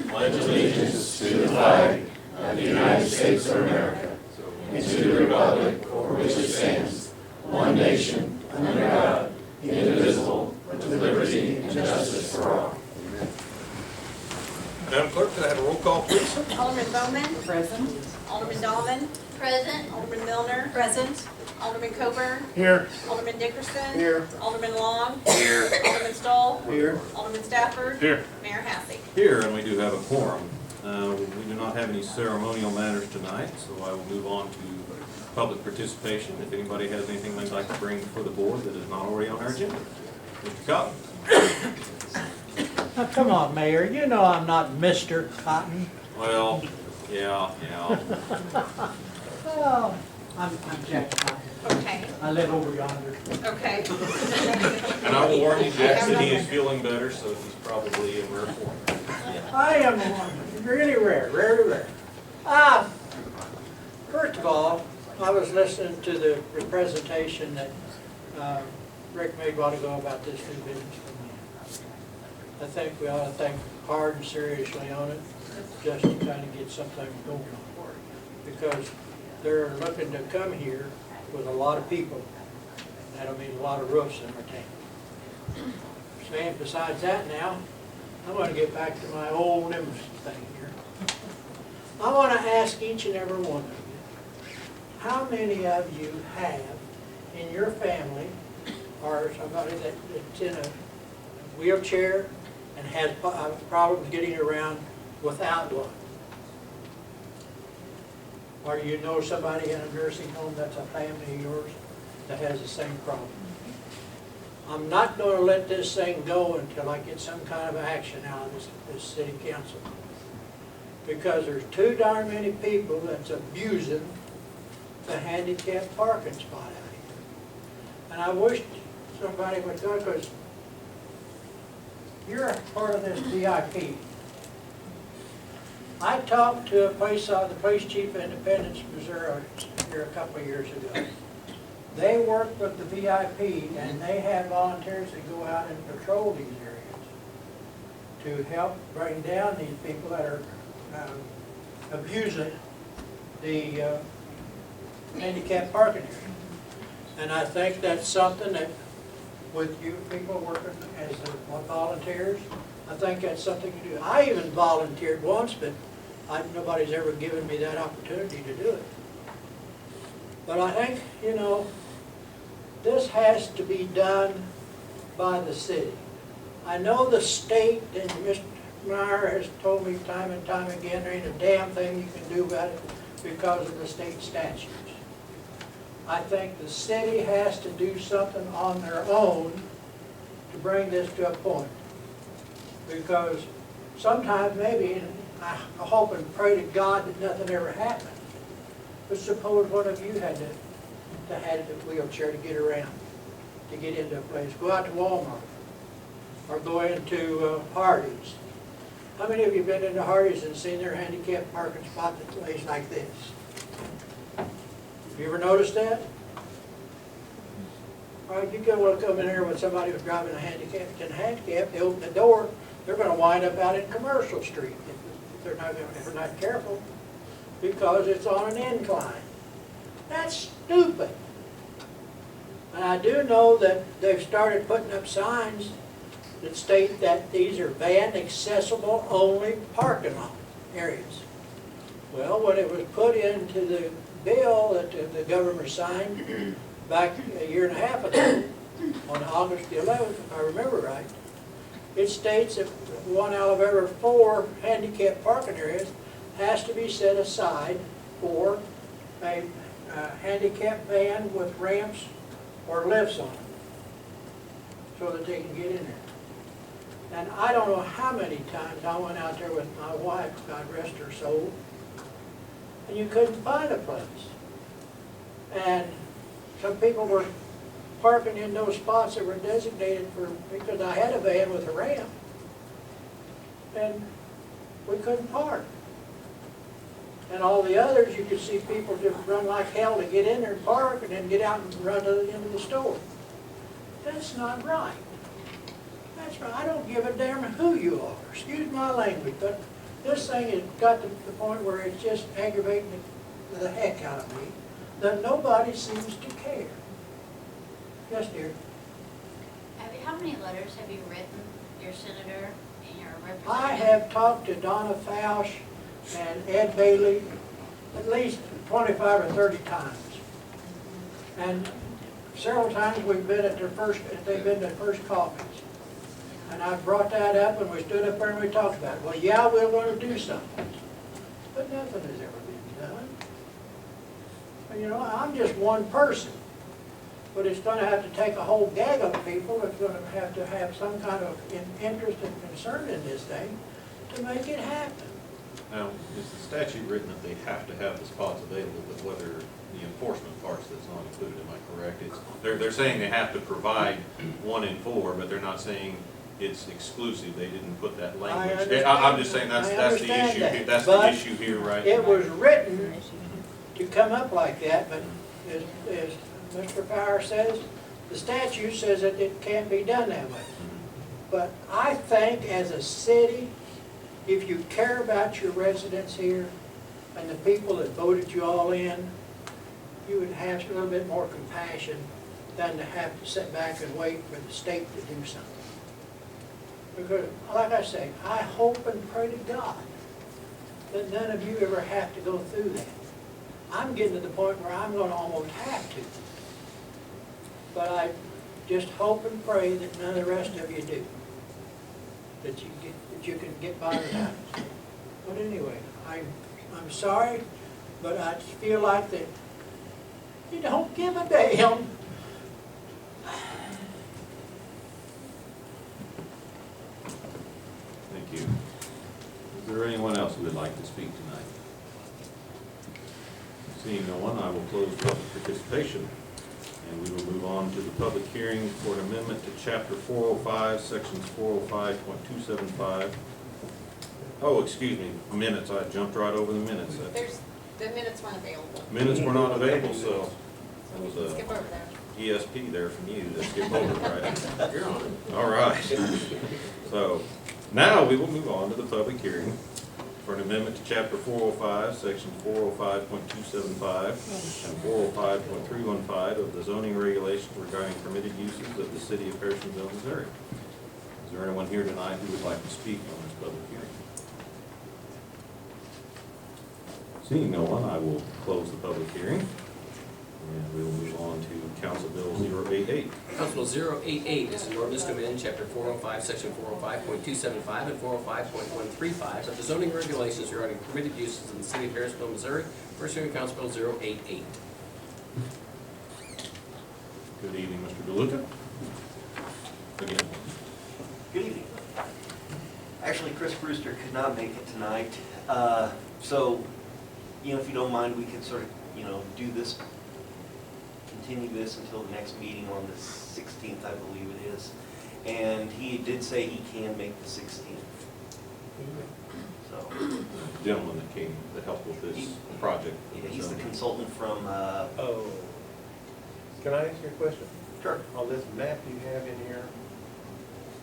pledge allegiance to the flag of the United States of America and to the republic for which it stands, one nation, under God, indivisible, with liberty and justice for all. Madam Clerk, could I have a roll call, please? Alderman Bowman. Present. Alderman Donovan. Present. Alderman Milner. Present. Alderman Coburn. Here. Alderman Dickerson. Here. Alderman Long. Here. Alderman Stoll. Here. Alderman Stafford. Here. Mayor Hassey. Here, and we do have a quorum. We do not have any ceremonial matters tonight, so I will move on to public participation. If anybody has anything they'd like to bring before the board that is not already on our agenda. Mr. Cotton. Now, come on, Mayor, you know I'm not Mr. Cotton. Well, yeah. Well, I'm Jack Cotton. Okay. I live over yonder. Okay. And I will warn you, Jack said he is feeling better, so he's probably in rare form. I am really rare, very rare. First of all, I was listening to the presentation that Rick made a while ago about this new business plan. I think we ought to think hard and seriously on it, just to kind of get something going on. Because they're looking to come here with a lot of people. That'll mean a lot of roofs in our town. And besides that now, I want to get back to my old nemesis thing here. I want to ask each and every one of you, how many of you have in your family or somebody that's in a wheelchair and has problems getting around without one? Or you know somebody in a nursing home that's a family of yours that has the same problem? I'm not going to let this thing go until I get some kind of action out of this city council. Because there's too darn many people that's abusing the handicapped parking spot out here. And I wish somebody would go, because you're a part of this VIP. I talked to the police chief of Independence, Missouri, here a couple of years ago. They work with the VIP, and they have volunteers that go out and patrol these areas to help bring down these people that are abusing the handicapped parking area. And I think that's something that, with you people working as volunteers, I think that's something to do. I even volunteered once, but nobody's ever given me that opportunity to do it. But I think, you know, this has to be done by the city. I know the state, and Mr. Meyer has told me time and time again, there ain't a damn thing you can do about it because of the state statutes. I think the city has to do something on their own to bring this to a point. Because sometimes maybe, and I hope and pray to God that nothing ever happens, but suppose one of you had a wheelchair to get around, to get into a place, go out to Walmart, or go into Hardee's. How many of you have been into Hardee's and seen their handicapped parking spot that lays like this? Have you ever noticed that? All right, you can well come in here with somebody who's driving a handicapped, they open the door, they're going to wind up out in Commercial Street if they're not careful, because it's on an incline. That's stupid. And I do know that they've started putting up signs that state that these are van accessible only parking lot areas. Well, when it was put into the bill that the governor signed back a year and a half ago, on August the 11th, if I remember right, it states that one out of every 4 handicapped parking areas has to be set aside for a handicapped van with ramps or lifts on it, so that they can get in there. And I don't know how many times I went out there with my wife, God rest her soul, and you couldn't find a place. And some people were parking in those spots that were designated for, because I had a van with a ramp, and we couldn't park. And all the others, you could see people just run like hell to get in there and park, and then get out and run to the end of the store. That's not right. That's right. I don't give a damn who you are. Excuse my language, but This thing has got to the point where it's just aggravating the heck out of me, that nobody seems to care. Yes, dear. How many letters have you written your senator and your representative? I have talked to Donna Fausch and Ed Bailey at least 25 or 30 times. And several times we've been at they've been at first coffees. And I brought that up and we stood up there and we talked about it. Well, yeah, we're going to do something. But nothing has ever been done. And you know, I'm just one person. But it's going to have to take a whole gang of people that's going to have some kind of interest and concern in this thing to make it happen. Now, is the statute written that they have to have the spots available, but whether the enforcement part's that's not included, am I correct? They're saying they have to provide 1 in 4, but they're not saying it's exclusive. They didn't put that language. I'm just saying that's the issue. That's the issue here, right? It was written to come up like that, but as Mr. Power says, the statute says that it can't be done that way. But I think as a city, if you care about your residents here and the people that voted you all in, you would have a little bit more compassion than to have to sit back and wait for the state to do something. Because, like I say, I hope and pray to God that none of you ever have to go through that. I'm getting to the point where I'm going to almost have to. But I just hope and pray that none of the rest of you do. That you can get by without it. But anyway, I'm sorry, but I feel like that you don't give a damn. Thank you. Is there anyone else who would like to speak tonight? Seeing no one, I will close public participation. And we will move on to the public hearing for an amendment to Chapter 405, Sections 405.275. Oh, excuse me, minutes. I jumped right over the minutes. The minutes weren't available. Minutes were not available, so that was a Skip over there. ESP there from you to skip over, right? You're on it. All right. So now we will move on to the public hearing for an amendment to Chapter 405, Section 405.275 and 405.315 of the zoning regulations regarding permitted uses of the city of Harrisonville, Missouri. Is there anyone here tonight who would like to speak on this public hearing? Seeing no one, I will close the public hearing, and we will move on to Council Bill 088. Council Bill 088 is an ordinance to amend Chapter 405, Section 405.275 and 405.135 of the zoning regulations regarding permitted uses in the city of Harrisonville, Missouri. First hearing, Council Bill 088. Good evening, Mr. DeLuca. Again. Good evening. Actually, Chris Brewster could not make it tonight. So, if you don't mind, we could sort of, do this, continue this until the next meeting on the 16th, I believe it is. And he did say he can make the 16th. So, The gentleman that came to help with this project. yeah, he's the consultant from, Oh, can I ask you a question? sure. On this map you have in here,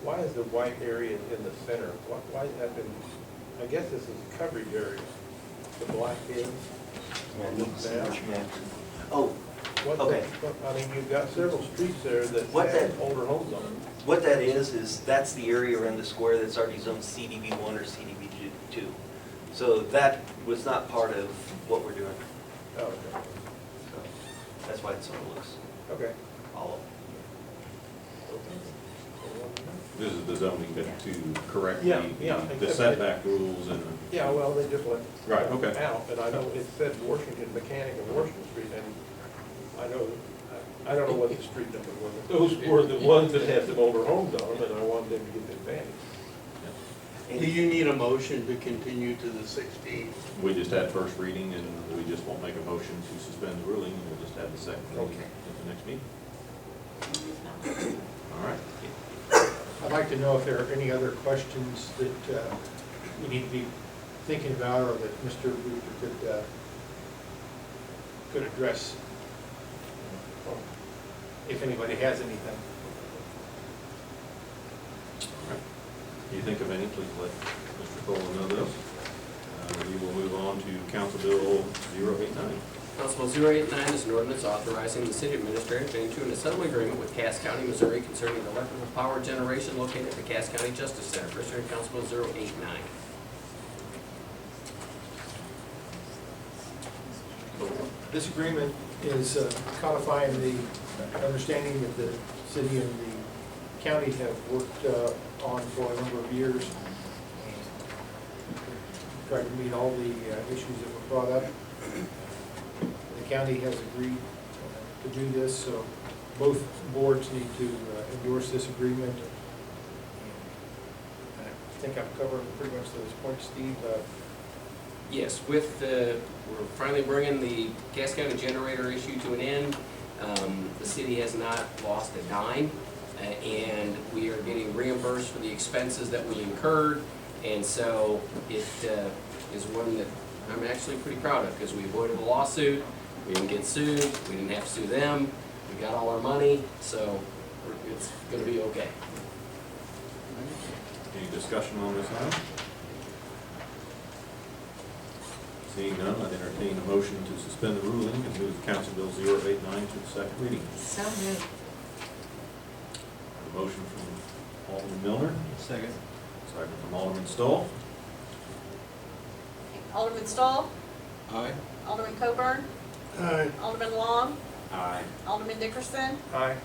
why is the white area in the center? Why is that in, I guess this is the coverage area, the black is on this map? Oh, What's okay. I mean, you've got several streets there that What have that- older homes on them. what that is that's the area around the square that's already zoned CDB1 or CDB2. So that was not part of what we're doing. Oh, okay. So that's why it sort of looks Okay. all This is the zoning bit to correct Yeah, yeah, the setback rules and. Yeah, well, they just let Right, okay. out, and I know it said Washington Mechanic and Washington Street, and I don't know what the street number was. Those were the ones that had some older homes on them, and I wanted them to get the advantage. Do you need a motion to continue to the 16th? We just had first reading, and we just won't make a motion to suspend the ruling, we'll just have the second reading at the next meeting. All right. I'd like to know if there are any other questions that we need to be thinking about, or that Mr. Rooster could address, if anybody has anything. All right. If you think of any, please let Mr. Cole know those. And we will move on to Council Bill 089. Council Bill 089 is an ordinance authorizing the city administrator to enter into a settlement agreement with Cass County, Missouri concerning electrical power generation located at the Cass County Justice Center. First reading, Council Bill 089. This agreement is codifying the understanding that the city and the county have worked on for a number of years. Tried to meet all the issues that were brought up. The county has agreed to do this, so both boards need to endorse this agreement. I think I'm covering pretty much those points, Steve. Yes, with we're finally bringing the Cass County generator issue to an end. The city has not lost a dime, and we are getting reimbursed for the expenses that we incurred. And so it is one that I'm actually pretty proud of, because we avoided a lawsuit, we didn't get sued, we didn't have to sue them, we got all our money, so it's going to be okay. Any discussion on this item? Seeing none, I'd entertain a motion to suspend the ruling and move Council Bill 089 to the second reading. So moved. A motion from Alderman Milner. Second. Second from Alderman Stoll. Alderman Stoll? Aye. Alderman Coburn? Aye. Alderman Long? Aye. Alderman Dickerson? Aye.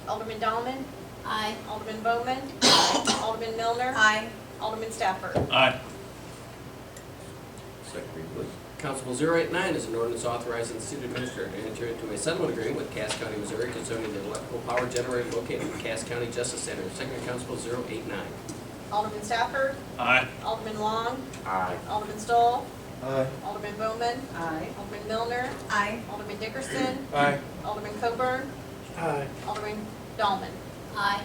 Alderman Dahlman? Aye. Alderman Bowman? Alderman Milner? Aye. Alderman Stafford? Aye. Second reading, please. Council Bill 089 is an ordinance authorizing the city administrator to enter into a settlement agreement with Cass County, Missouri concerning the electrical power generator located at the Cass County Justice Center. Second reading, Council Bill 089. Alderman Stafford? Aye. Alderman Long? Aye. Alderman Stoll? Aye. Alderman Bowman? Aye. Alderman Milner? Aye. Alderman Dickerson? Aye. Alderman Coburn? Aye. Alderman Dahlman? Aye.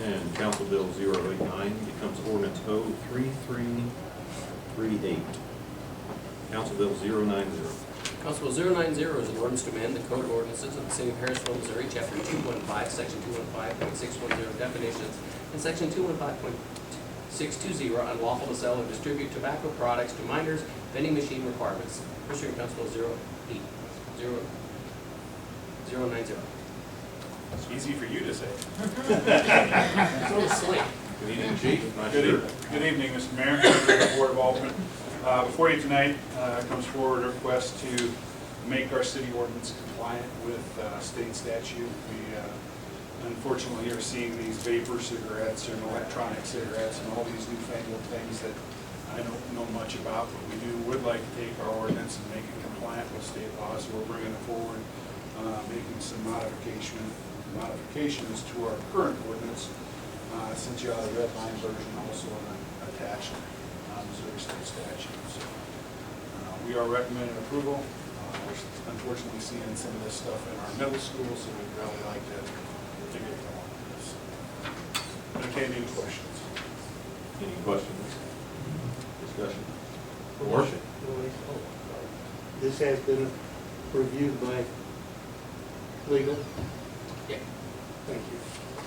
And Council Bill 089 becomes ordinance 03338. Council Bill 090. Council Bill 090 is an ordinance to amend the Code of Ordinances of the City of Harrisville, Missouri, Chapter 215, Section 215.610 definitions, and Section 215.620 unlawful to sell or distribute tobacco products to minors, vending machine requirements. First reading, Council Bill 090. It's easy for you to say. So slick. Good evening, Chief. Not sure. Good evening, Mr. Mayor, members of the Board of Alderman. Before you tonight comes forward a request to make our city ordinance compliant with state statute. We unfortunately are seeing these vapor cigarettes and electronic cigarettes and all these newfangled things that I don't know much about, but we would like to take our ordinance and make it compliant with state laws. So we're bringing it forward, making some modifications to our current ordinance. Since you have a red line version also attached Missouri state statute. So, we are recommending approval. We're unfortunately seeing some of this stuff in our middle school, so we'd really like to get going on this. Entertain any questions? Any questions? Discussion? Worship? This has been reviewed by legal? Yeah. Thank you.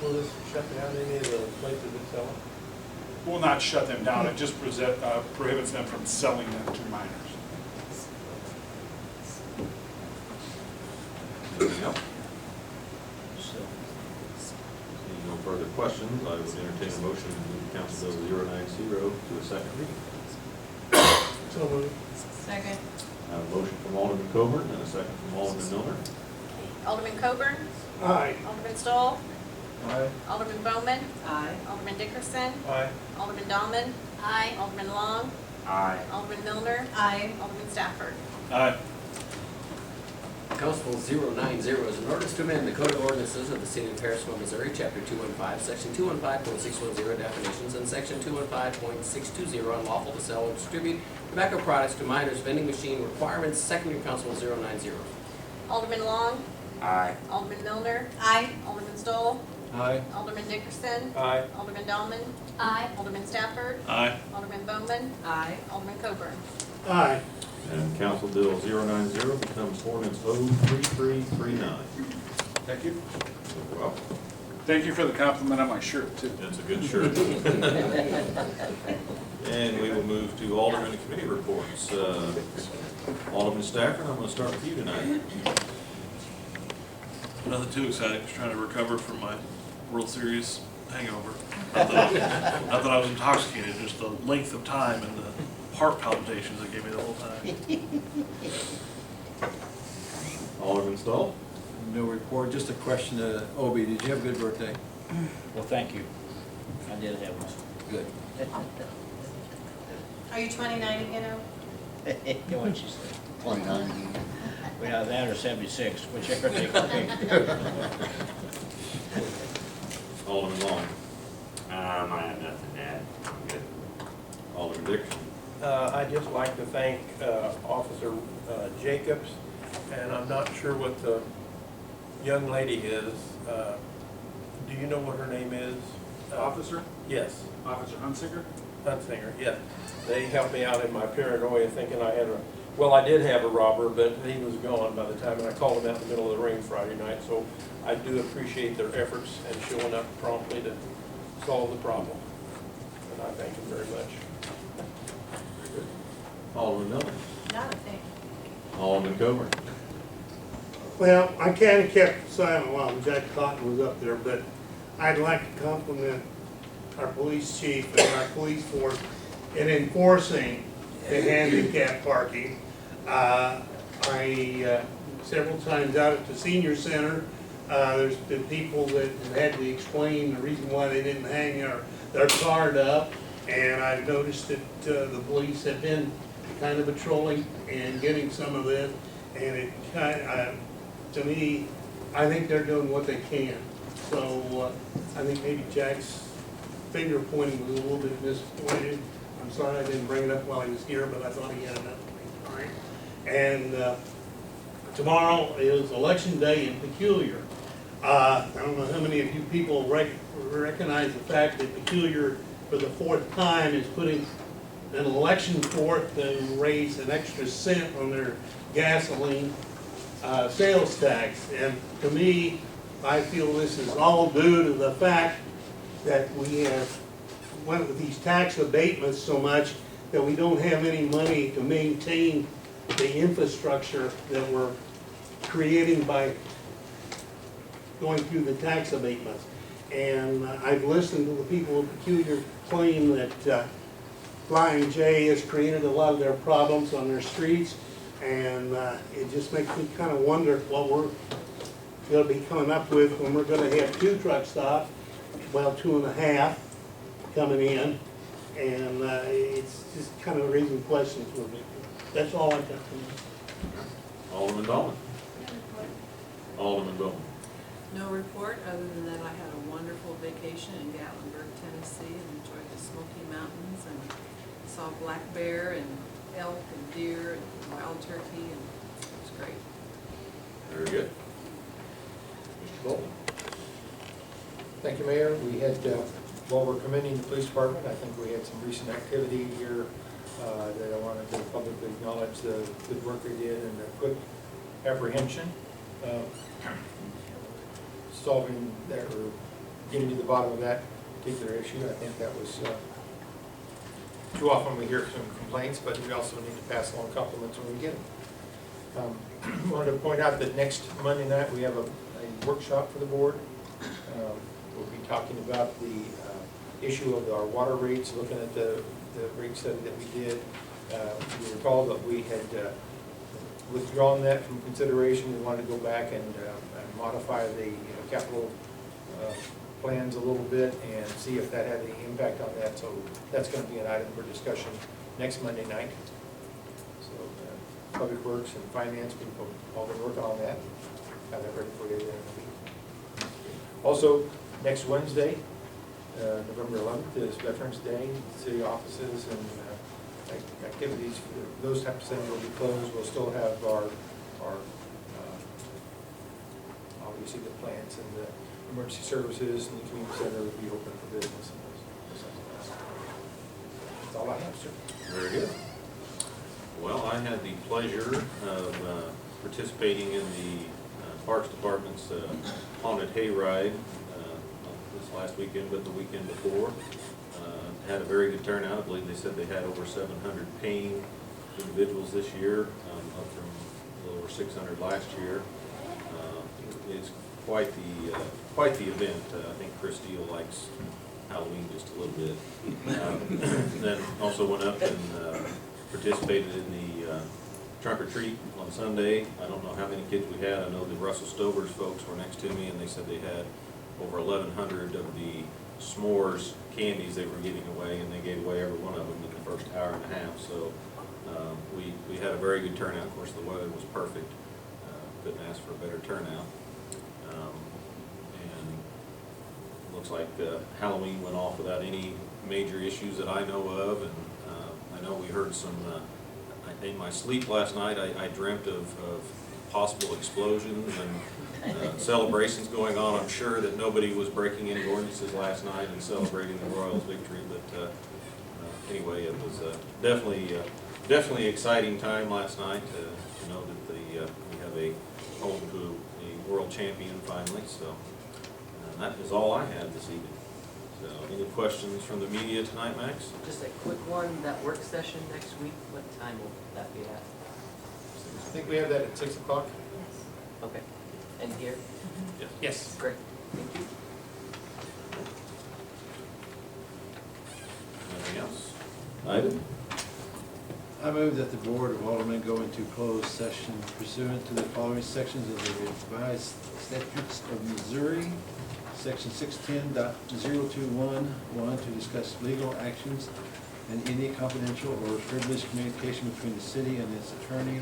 Will this shut down any of the places that sell it? Will not shut them down. It just prohibits them from selling them to minors. Anything else? Seeing no further questions, I would entertain a motion to move Council Bill 090 to a second reading. So moved. Second. I have a motion from Alderman Coburn and a second from Alderman Milner. Alderman Coburn? Aye. Alderman Stoll? Aye. Alderman Bowman? Aye. Alderman Dickerson? Aye. Alderman Dahlman? Aye. Alderman Long? Aye. Alderman Milner? Aye. Alderman Stafford? Aye. Council Bill 090 is an ordinance to amend the Code of Ordinances of the City of Harrisville, Missouri, Chapter 215, Section 215.610 definitions, and Section 215.620 unlawful to sell or distribute tobacco products to minors, vending machine requirements. Second reading, Council Bill 090. Alderman Long? Aye. Alderman Milner? Aye. Alderman Stoll? Aye. Alderman Dickerson? Aye. Alderman Dahlman? Aye. Alderman Stafford? Aye. Alderman Bowman? Aye. Alderman Coburn? Aye. And Council Bill 090 becomes ordinance 03339. Thank you. You're welcome. Thank you for the compliment on my shirt, too. That's a good shirt. And we will move move to Alderman and committee reports. Alderman Stafford, I'm going to start with you tonight. Nothing too exciting, just trying to recover from my World Series hangover. Not that I was intoxicated, just the length of time and the heart palpitations it gave me the whole time. Alderman Stoll? No report, just a question to Obie, did you have a good birthday? Well, thank you. I did have one. Good. Are you 29 again, O? What'd she say? 29. Well, that or 76, whichever they pick. Alderman Long? I have nothing to add. I'm good. Alderman Dixon? I'd just like to thank Officer Jacobs, and I'm not sure what the young lady is. Do you know what her name is? Officer? Yes, Officer Hunsinger? Hunsinger, yes. They helped me out in my paranoia thinking I had I did have a robber, but he was gone by the time, and I called him out in the middle of the rain Friday night, so I do appreciate their efforts and showing up promptly to solve the problem. And I thank them very much. Alderman Miller? Not a thing. Alderman Coburn? Well, I kind of kept silent while Jack Cotton was up there, but I'd like to compliment our police chief and our police force in enforcing the handicap parking. Several times out at the senior center, there's been people that have had to explain the reason why they didn't hang their card up, and I've noticed that the police have been kind of patrolling and getting some of this, and it to me, I think they're doing what they can. So I think maybe Jack's finger pointing was a little bit mispointed. I'm sorry I didn't bring it up while he was here, but I thought he had enough time. And tomorrow is election day in Peculiar. I don't know how many of you people recognize the fact that Peculiar, for the 4th time, is putting an election forth to raise an extra cent on their gasoline sales tax. And to me, I feel this is all due to the fact that we have went with these tax abatements so much that we don't have any money to maintain the infrastructure that we're creating by going through the tax abatements. And I've listened to the people of Peculiar claim that Flying J has created a lot of their problems on their streets, and it just makes me kind of wonder what we're going to be coming up with when we're going to have 2 truck stops, well, 2.5 coming in, and it's just kind of raising questions with me. That's all I got from you. Alderman Bowman? Alderman Bowman? No report, other than that I had a wonderful vacation in Gatlinburg, Tennessee, and enjoyed the Smoky Mountains, and saw black bear and elk and deer and wild turkey, and it was great. Very good. Mr. Bolton? Thank you, Mayor. We had, while we're commending the police department, I think we had some recent activity here that I wanted to publicly acknowledge the good work they did and the quick apprehension. Solving that, or getting to the bottom of that particular issue. I think that was, too often we hear some complaints, but we also need to pass along compliments when we get them. I wanted to point out that next Monday night we have a workshop for the board. We'll be talking about the issue of our water rates, looking at the rate study that we did. You recall that we had withdrawn that from consideration. We wanted to go back and modify the capital plans a little bit and see if that had any impact on that. So that's going to be an item for discussion next Monday night. So Public Works and Finance people all been working on that. Have that ready for you then. Also, next Wednesday, November 11th, is Veterans Day. City offices and activities for those types of things will be closed. We'll still have our obviously the plants and the emergency services and the community center will be open for business. That's all I have, sir. Very good. Well, I had the pleasure of participating in the Parks Department's haunted hayride this last weekend, but the weekend before. had a very good turnout. I believe they said they had over 700 paying individuals this year, up from a little over 600 last year. It's quite the event. I think Chris Steele likes Halloween just a little bit. Then also went up and participated in the trunk or treat on Sunday. I don't know how many kids we had. I know the Russell Stovers folks were next to me, and they said they had over 1,100 of the s'mores candies they were giving away, and they gave away every one of them in the first hour and a half. So we had a very good turnout. Of course, the weather was perfect. Couldn't ask for a better turnout. And looks like Halloween went off without any major issues that I know of. And I know we heard some, in my sleep last night, I dreamt of possible explosions and celebrations going on. I'm sure that nobody was breaking any ordinances last night and celebrating the Royals' victory, but anyway, it was definitely exciting time last night to know that we have a home to a world champion finally. So that is all I had this evening. So any questions from the media tonight, Max? Just a quick one, that work session next week, what time will that be at? I think we have that at 6 o'clock. Okay, and here? Yes. Yes. Great, thank you. Anything else? Item? I move that the Board of Alderman go into closed session pursuant to the following sections of the revised statutes of Missouri. Section 610.021, to discuss legal actions and any confidential or privileged communication between the city and its attorney.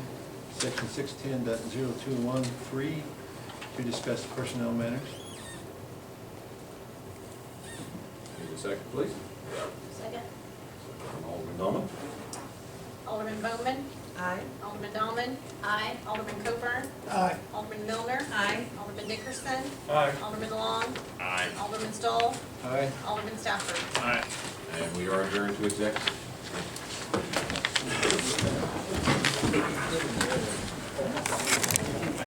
Section 610.021(3), to discuss personnel matters. Need a second, please. Second. Alderman Dahlman? Alderman Bowman. Aye. Alderman Dahlman. Aye. Alderman Coburn. Aye. Alderman Milner. Aye. Alderman Dickerson. Aye. Alderman Long. Aye. Alderman Stoll. Aye. Alderman Stafford. Aye. And we are adjourned to executive